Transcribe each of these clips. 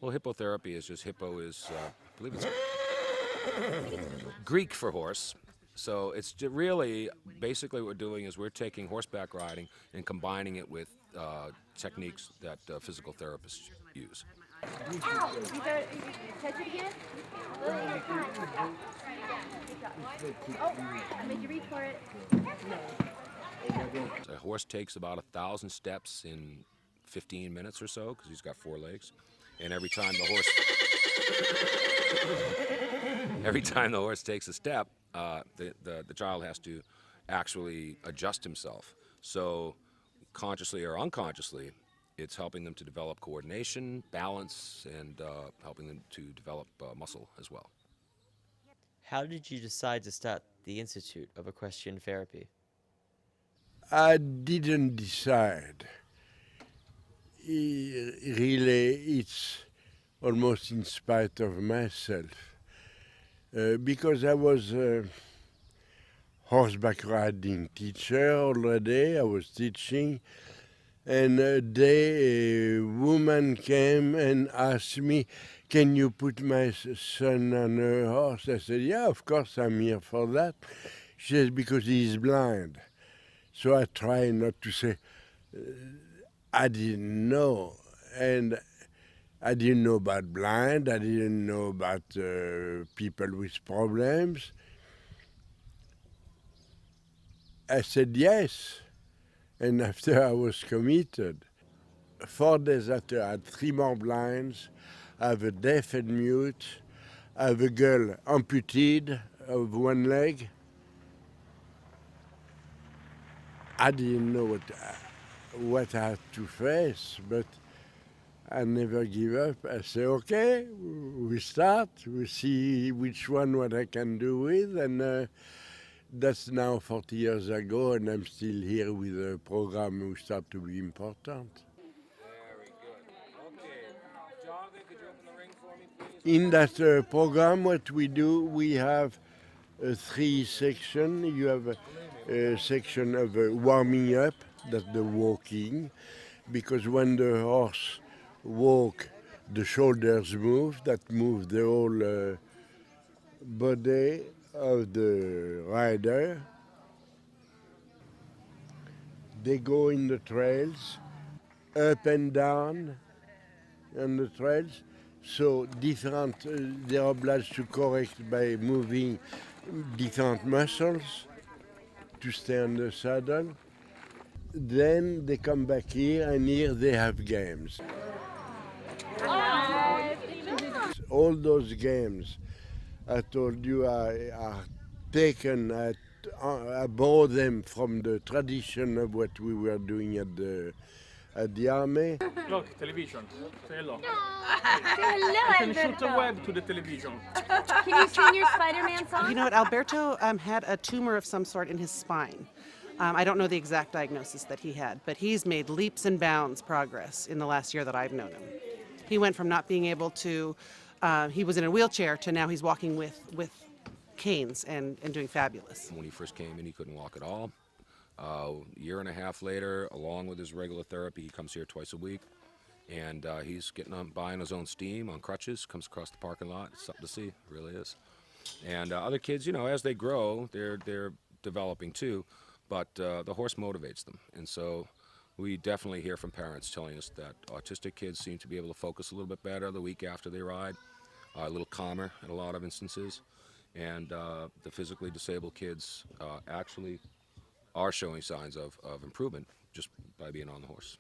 Well, hippotherapy is just hippo is, I believe it's Greek for horse. So it's really basically what we're doing is we're taking horseback riding and combining it with techniques that physical therapists use. Ow! You better touch it again. Oh, I made you reach for it. A horse takes about 1,000 steps in 15 minutes or so because he's got 4 legs, and every time the horse takes a step, the child has to actually adjust himself. So consciously or unconsciously, it's helping them to develop coordination, balance, and helping them to develop muscle as well. How did you decide to start the Institute of Equestrian Therapy? I didn't decide. Really, it's almost in spite of myself. Because I was a horseback riding teacher already, I was teaching, and a day a woman came and asked me, "Can you put my son on a horse?" I said, "Yeah, of course, I'm here for that." She says, "Because he is blind." So I try not to say, I didn't know. And I didn't know about blind, I didn't know about people with problems. I said yes. And after I was committed. 4 days after, I had 3 more blinds. I have a deaf and mute. I have a girl amputated of 1 leg. I didn't know what I had to face, but I never give up. I say, okay, we start, we see which one what I can do with, and that's now 40 years ago, and I'm still here with a program who start to be important. Very good. Okay. Jonathan, could you open the ring for me, please? In that program, what we do, we have 3 sections. You have a section of warming up, that's the walking, because when the horse walk, the shoulders move, that move the whole body of the rider. They go in the trails, up and down on the trails, so different, they're obliged to correct by moving different muscles to stay on the saddle. Then they come back here, and here they have games. All those games I told you are taken, I borrow them from the tradition of what we were doing at the army. Look, television. Say hello. Say hello, You can shoot a Alberto. web to the television. Can you sing your Spider-Man song? You know what, Alberto had a tumor of some sort in his spine. I don't know the exact diagnosis that he had, but he's made leaps and bounds progress in the last year that I've known him. He went from not being able to, he was in a wheelchair, to now he's walking with canes and doing fabulous. When he first came in, he couldn't walk at all. A year and a half later, along with his regular therapy, he comes here twice a week, and he's getting on by on his own steam on crutches, comes across the parking lot. It's something to see, it really is. And other kids, as they grow, they're developing too, but the horse motivates them. And so we definitely hear from parents telling us that autistic kids seem to be able to focus a little bit better the week after they ride, a little calmer in a lot of instances, and the physically disabled kids actually are showing signs of improvement just by being on the horse.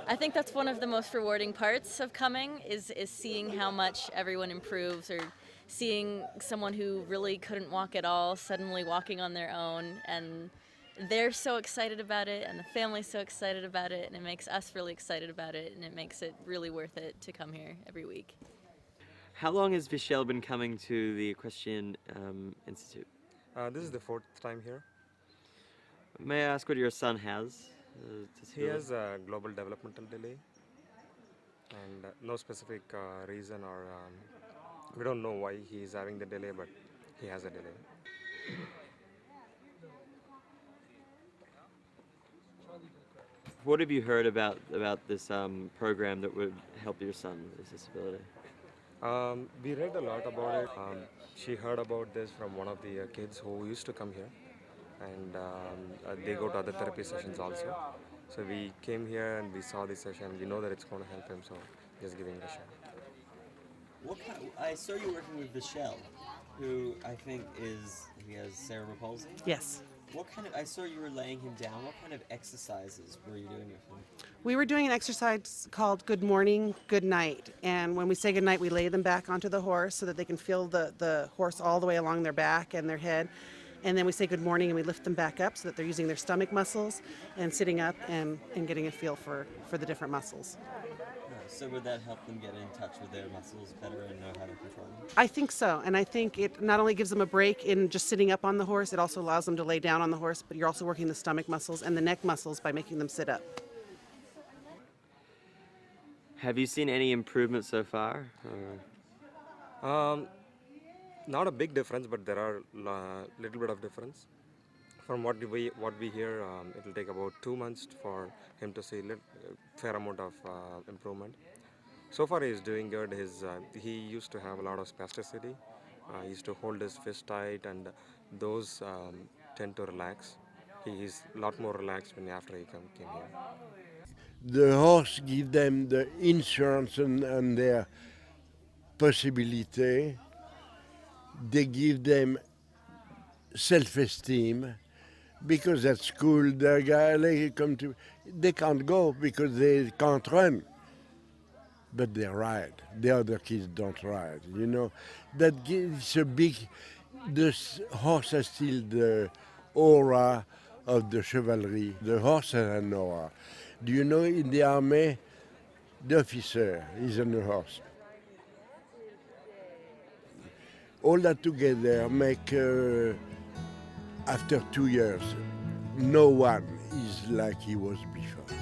I think that's one of the most rewarding parts of coming is seeing how much everyone improves, or seeing someone who really couldn't walk at all suddenly walking on their own, and they're so excited about it, and the family's so excited about it, and it makes us really excited about it, and it makes it really worth it to come here every week. How long has Vishal been coming to the Equestrian Institute? This is the 4th time here. May I ask what your son has? He has a global developmental delay, and no specific reason, or we don't know why he is having the delay, but he has a delay. What have you heard about this program that would help your son with his disability? We read a lot about it. She heard about this from one of the kids who used to come here, and they go to other therapy sessions also. So we came here and we saw this session. We know that it's going to help him, so just giving it a shot. I saw you working with Michelle, who I think he has cerebral palsy. Yes. I saw you were laying him down. What kind of exercises were you doing with him? We were doing an exercise called Good Morning, Good Night. And when we say good night, we lay them back onto the horse so that they can feel the horse all the way along their back and their head. And then we say good morning and we lift them back up so that they're using their stomach muscles and sitting up and getting a feel for the different muscles. So would that help them get in touch with their muscles better and know how to control them? I think so. And I think it not only gives them a break in just sitting up on the horse, it also allows them to lay down on the horse, but you're also working the stomach muscles and the neck muscles by making them sit up. Have you seen any improvement so far? Not a big difference, but there are little bit of difference. From what we hear, it will take about 2 months for him to see fair amount of improvement. So far, he is doing good. He used to have a lot of spasticity. He used to hold his fist tight, and those tend to relax. He is a lot more relaxed after he came here. The horse give them the insurance and their possibility. They give them self-esteem. Because at school, the guy they can't go because they can't run, but they ride. The other kids don't ride. You know, that gives a big. This horse has still the aura of the chivalry. The horse has an aura. Do you know in the army, the officer is on the horse. All that together make. After 2 years, no one is like he was before.